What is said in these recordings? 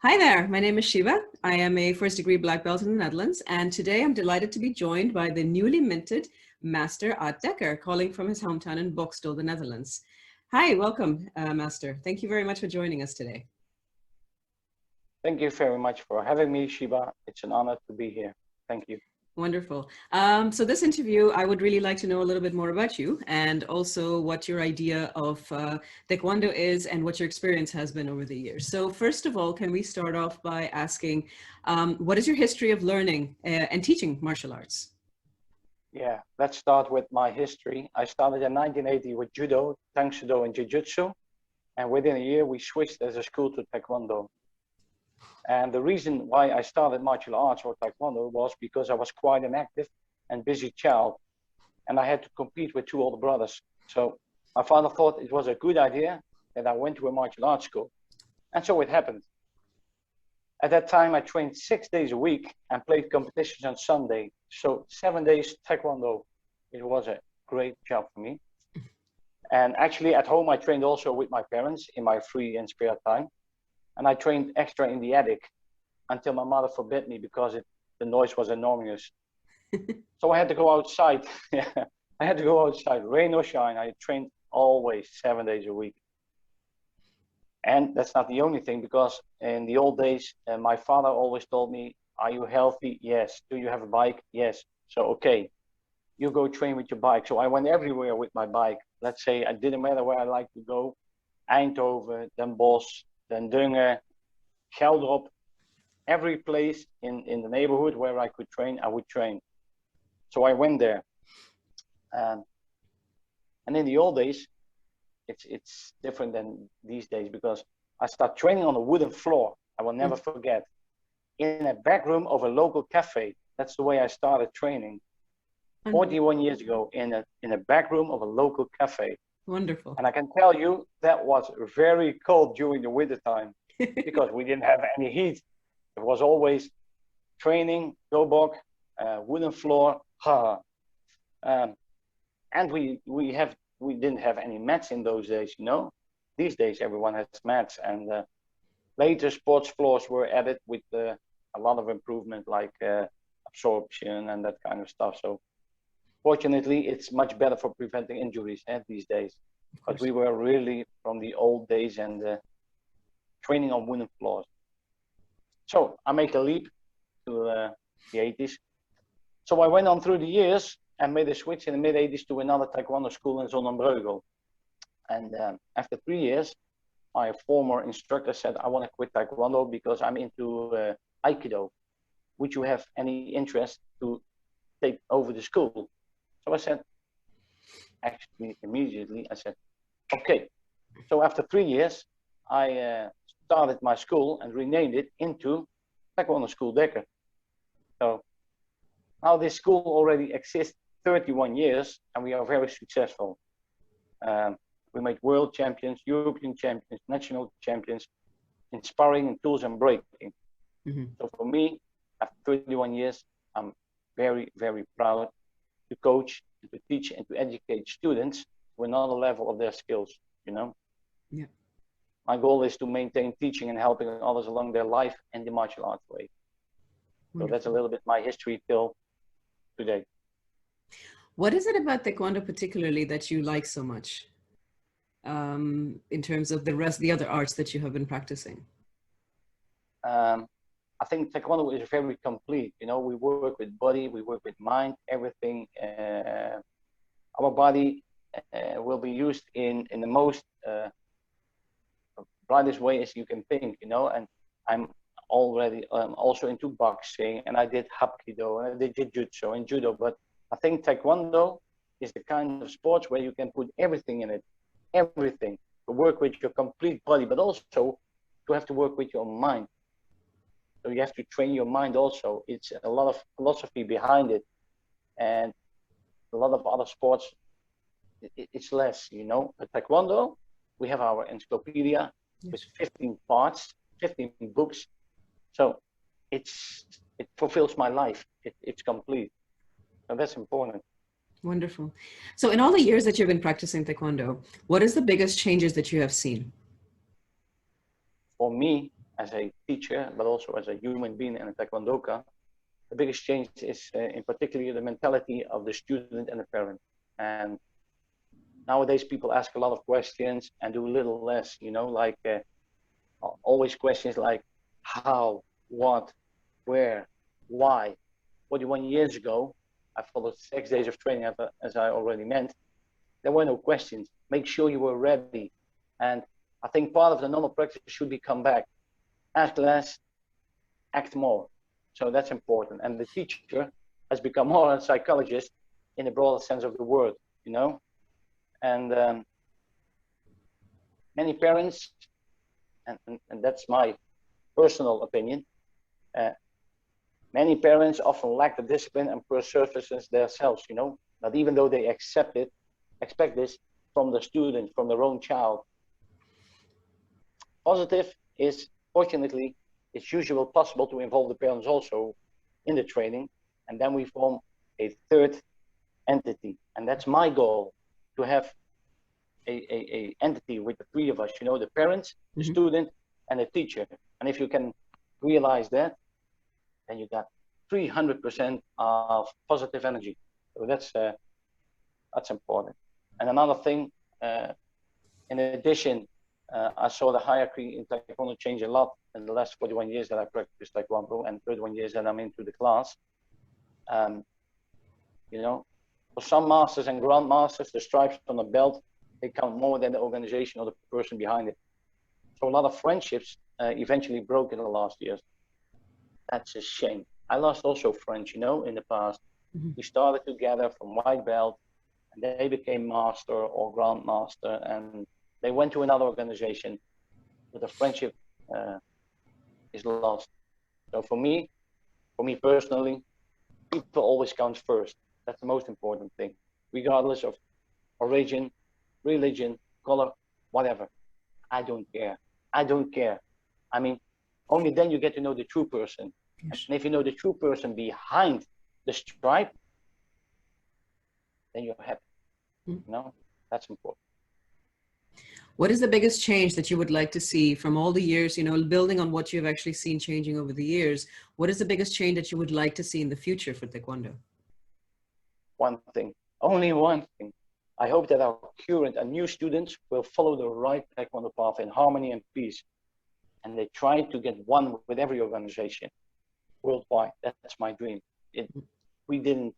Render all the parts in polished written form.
Hi there, my name is Shiva. I am a first degree black belt in the Netherlands, and today I'm delighted to be joined by the newly minted Master Ad Dekker, calling from his hometown in Bokstel, the Netherlands. Hi, welcome, Master. Thank you very much for joining us today. Thank you very much for having me, Shiva. It's an honor to be here. Thank you. Wonderful. So this interview, I would really like to know a little bit more about you and also what your idea of Taekwondo is and what your experience has been over the years. So first of all, can we start off by asking, what is your history of learning and teaching martial arts? Yeah, let's start with my history. I started in 1980 with Judo, Tang Soo Do, and Jiu-Jitsu. And within a year, we switched as a school to Taekwondo. And the reason why I started martial arts or Taekwondo was because I was quite an active and busy child. And I had to compete with two older brothers. So my father thought it was a good idea that I went to a martial arts school. And so it happened. At that time, I trained 6 days a week and played competitions on Sunday. So 7 days Taekwondo. It was a great job for me. And actually at home, I trained also with my parents in my free and spare time. And I trained extra in the attic until my mother forbid me because the noise was enormous. So I had to go outside. I had to go outside, rain or shine. I trained always 7 days a week. And that's not the only thing, because in the old days, my father always told me, are you healthy? Yes. Do you have a bike? Yes. So, okay, you go train with your bike. So I went everywhere with my bike. Let's say it didn't matter where I like to go. Eindhoven, Den Bosch, Den Dungen, Geldrop, every place in the neighborhood where I could train, I would train. So I went there. And in the old days, it's different than these days, because I start training on a wooden floor. I will never forget. In a back room of a local cafe. That's the way I started training. 41 years ago in a back room of a local cafe. Wonderful. And I can tell you that was very cold during the winter time because we didn't have any heat. It was always training, dobok, wooden floor, and we didn't have any mats in those days, you know. These days everyone has mats, and later sports floors were added with a lot of improvement, like absorption and that kind of stuff. So fortunately, it's much better for preventing injuries these days. But we were really from the old days and training on wooden floors. So I make a leap to the 80s. So I went on through the years and made a switch in the mid 80s to another Taekwondo school in Zonnebreugel. And after 3 years, my former instructor said, I want to quit Taekwondo because I'm into Aikido. Would you have any interest to take over the school? So I said, actually, immediately, I said, okay. So after 3 years, I started my school and renamed it into Taekwondo School Dekker. So now this school already exists 31 years, and we are very successful. We made world champions, European champions, national champions in sparring and tools and breaking. So for me, after 31 years, I'm very, very proud to coach, and to teach, and to educate students to another level of their skills, you know? Yeah. My goal is to maintain teaching and helping others along their life and the martial arts way. Wonderful. So that's a little bit my history till today. What is it about Taekwondo particularly that you like so much in terms of the other arts that you have been practicing? I think Taekwondo is very complete. You know, we work with body, we work with mind, everything. Our body will be used in the most brightest way as you can think, you know. And I'm already also into boxing, and I did Hapkido, and I did Jiu-Jitsu and Judo. But I think Taekwondo is the kind of sports where you can put everything in it, everything, to work with your complete body, but also to have to work with your mind. So you have to train your mind also. It's a lot of philosophy behind it. And a lot of other sports, it's less, you know. But Taekwondo, we have our encyclopedia with 15 parts, 15 books. So it fulfills my life. It's complete. So that's important. Wonderful. So in all the years that you've been practicing Taekwondo, what is the biggest changes that you have seen? For me, as a teacher, but also as a human being and a taekwondoka, the biggest change is in particular the mentality of the student and the parent. And nowadays people ask a lot of questions and do a little less, you know, like always questions like how, what, where, why. 41 years ago, I followed 6 days of training, as I already meant. There were no questions. Make sure you were ready. And I think part of the normal practice should be come back. Ask less, act more. So that's important. And the teacher has become more a psychologist in the broader sense of the word, you know. And many parents, and that's my personal opinion, many parents often lack the discipline and poor services themselves, you know, but even though they expect this from the student, from their own child. Positive is, fortunately, it's usually possible to involve the parents also in the training, and then we form a third entity. And that's my goal, to have a entity with the three of us, you know, the parents, the student, and the teacher. And if you can realize that, then you got 300% of positive energy. So that's important. And another thing, in addition, I saw the hierarchy in Taekwondo change a lot in the last 41 years that I practiced Taekwondo and 31 years that I'm into the class. You know, for some masters and grandmasters, the stripes on the belt, they count more than the organization or the person behind it. So a lot of friendships eventually broke in the last years. That's a shame. I lost also friends, you know, in the past. We started together from white belt, and they became master or grandmaster, and they went to another organization, but the friendship is lost. So for me personally, people always count first. That's the most important thing, regardless of origin, religion, color, whatever. I don't care. I don't care. I mean, only then you get to know the true person. Yes. And if you know the true person behind the stripe, then you're happy. You know, that's important. What is the biggest change that you would like to see from all the years, you know, building on what you've actually seen changing over the years? What is the biggest change that you would like to see in the future for Taekwondo? One thing, only one thing. I hope that our current and new students will follow the right Taekwondo path in harmony and peace. And they try to get one with every organization worldwide. That's my dream. We didn't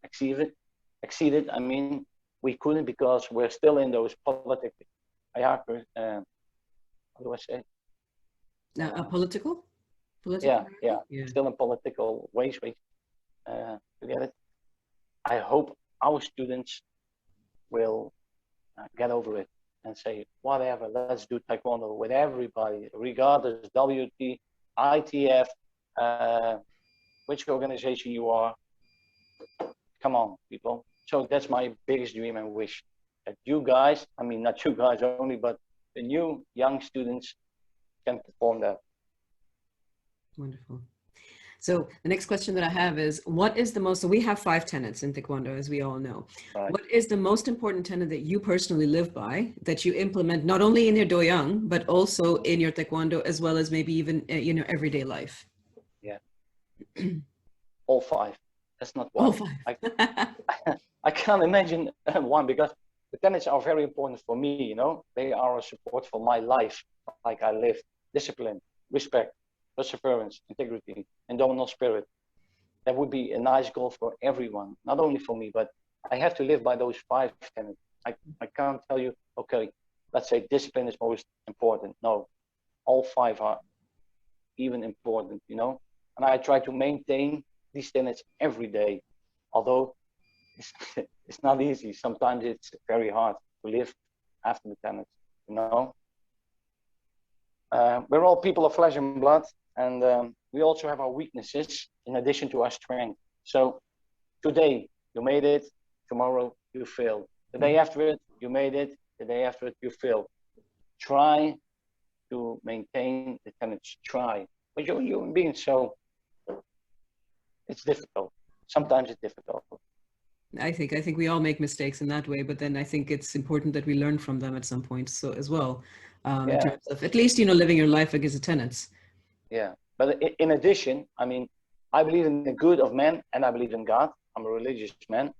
exceed it. I mean, we couldn't because we're still in those political, how do I say? Political? Yeah. Still in political ways to get it. I hope our students will get over it and say, whatever, let's do Taekwondo with everybody, regardless, WT, ITF, which organization you are. Come on, people. So that's my biggest dream and wish, that you guys, I mean, not you guys only, but the new young students can perform that. Wonderful. So the next question that I have is, what is the most, so we have 5 tenets in Taekwondo, as we all know. Right. What is the most important tenet that you personally live by, that you implement not only in your doyoung, but also in your Taekwondo, as well as maybe even in your everyday life? Yeah. All 5. That's not one. All 5. I can't imagine one, because the tenets are very important for me, you know. They are a support for my life, like I live. Discipline, respect, perseverance, integrity, indomitable spirit. That would be a nice goal for everyone, not only for me, but I have to live by those 5 tenets. I can't tell you, okay, let's say discipline is most important. No, all 5 are even important, you know. And I try to maintain these tenets every day, although it's not easy. Sometimes it's very hard to live after the tenets, you know. We're all people of flesh and blood, and we also have our weaknesses in addition to our strength. So today you made it, tomorrow you failed. The day after it, you made it, the day after it, you failed. Try to maintain the tenets, try. But you're a human being, so it's difficult. Sometimes it's difficult. I think we all make mistakes in that way, but then I think it's important that we learn from them at some point, so as well. in Yeah, terms of at least, you know, living your life against the tenets. yeah. But in addition, I mean, I believe in the good of man, and I believe in God. I'm a religious man,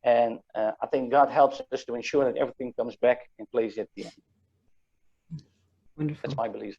and I think God helps us to ensure that everything comes back in place at the end. That's Wonderful. my belief.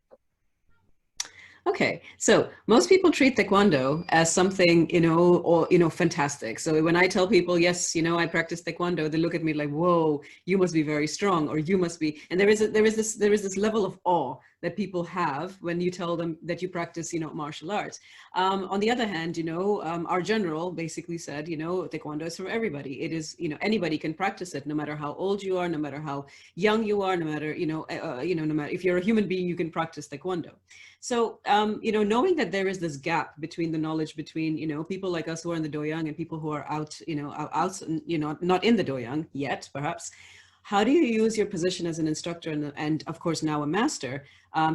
Okay, so most people treat Taekwondo as something, you know, or, you know, fantastic. So when I tell people, yes, you know, I practice Taekwondo, they look at me like, whoa, you must be very strong, or you must be. And there is this level of awe that people have when you tell them that you practice, you know, martial arts. On the other hand, you know, our general basically said, you know, Taekwondo is for everybody. It is, you know, anybody can practice it, no matter how old you are, no matter how young you are, no matter, no matter if you're a human being, you can practice Taekwondo. So, you know, knowing that there is this gap between the knowledge between, you know, people like us who are in the doyang and people who are out, you know, out, you know, not in the doyang yet, perhaps, how do you use your position as an instructor and of course now a master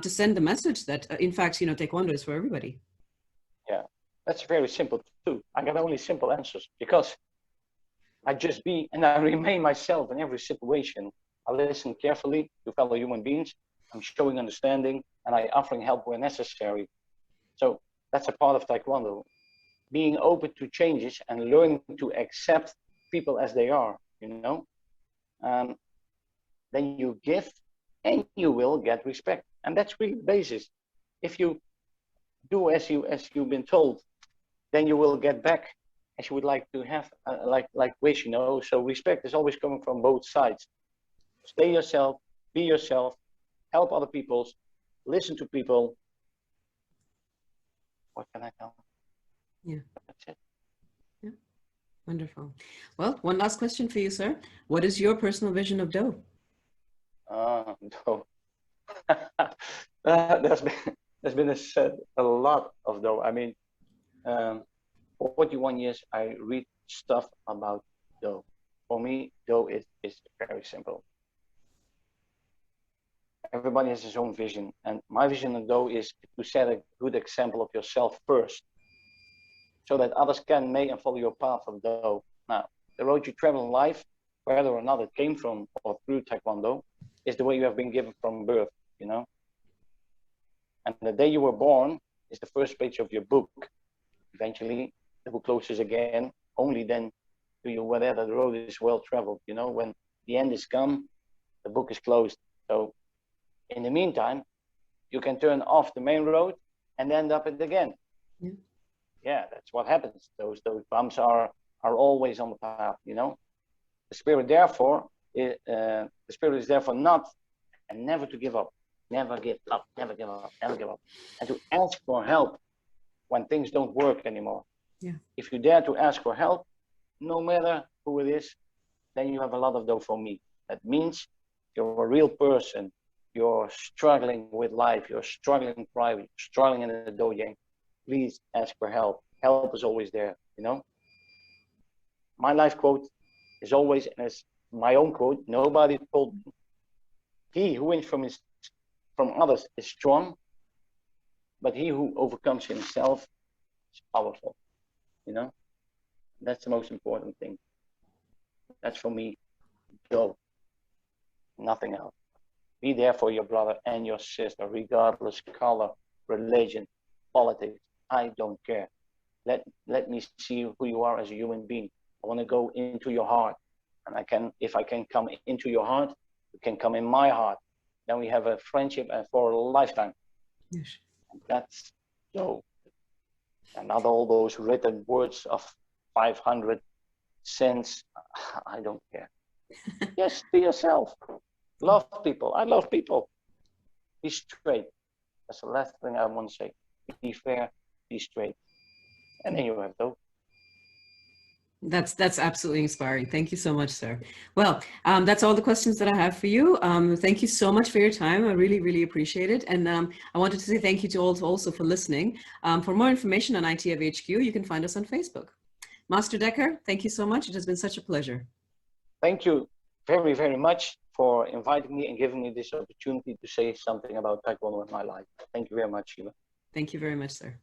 to send the message that, in fact, you know, Taekwondo is for everybody? Yeah, that's very simple too. I got only simple answers because I just be and I remain myself in every situation. I listen carefully to fellow human beings. I'm showing understanding and I offering help where necessary. So that's a part of Taekwondo. Being open to changes and learning to accept people as they are, you know. Then you give and you will get respect. And that's really the basis. If you do as you've been told, then you will get back as you would like to have, like wish, you know. So respect is always coming from both sides. Stay yourself, be yourself, help other people, listen to people. What can I tell? Yeah. That's it. Yeah. Wonderful. Well, one last question for you, sir. What is your personal vision of Do? No. there's been a lot of though. I mean, for 41 years, I read stuff about dough. For me, dough is very simple. Everybody has his own vision, and my vision of dough is to set a good example of yourself first, so that others can make and follow your path of dough. Now, the road you travel in life, whether or not it came from or through Taekwondo, is the way you have been given from birth, you know. And the day you were born is the first page of your book. Eventually, the book closes again. Only then do you, whether the road is well traveled, you know. When the end is come, the book is closed. So in the meantime, you can turn off the main road and end up it again. Yeah. Yeah, that's what happens. Those bumps are always on the path, you know. The spirit, therefore, the spirit is therefore not and never to give up. Never give up, never give up, never give up. And to ask for help when things don't work anymore. Yeah. If you dare to ask for help, no matter who it is, then you have a lot of dough for me. That means you're a real person. You're struggling with life. You're struggling in private, struggling in the doyang. Please ask for help. Help is always there, you know. My life quote is always, and it's my own quote, nobody told me. He who wins from others is strong, but he who overcomes himself is powerful, you know. That's the most important thing. That's for me, go, nothing else. Be there for your brother and your sister, regardless color, religion, politics. I don't care. Let me see who you are as a human being. I want to go into your heart, and if I can come into your heart, you can come in my heart. Then we have a friendship and for a lifetime. Yes. And that's so. And not all those written words of 500 cents. I don't care. Just be yourself. Love people. I love people. Be straight. That's the last thing I want to say. Be fair. Be straight. And then you have those. That's absolutely inspiring. Thank you so much, sir. Well, that's all the questions that I have for you. Thank you so much for your time. I really, really appreciate it. And I wanted to say thank you to all also for listening. For more information on ITF HQ, you can find us on Facebook. Master Dekker, thank you so much. It has been such a pleasure. Thank you very, very much for inviting me and giving me this opportunity to say something about Taekwondo in my life. Thank you very much, Sheila. Thank you very much, sir.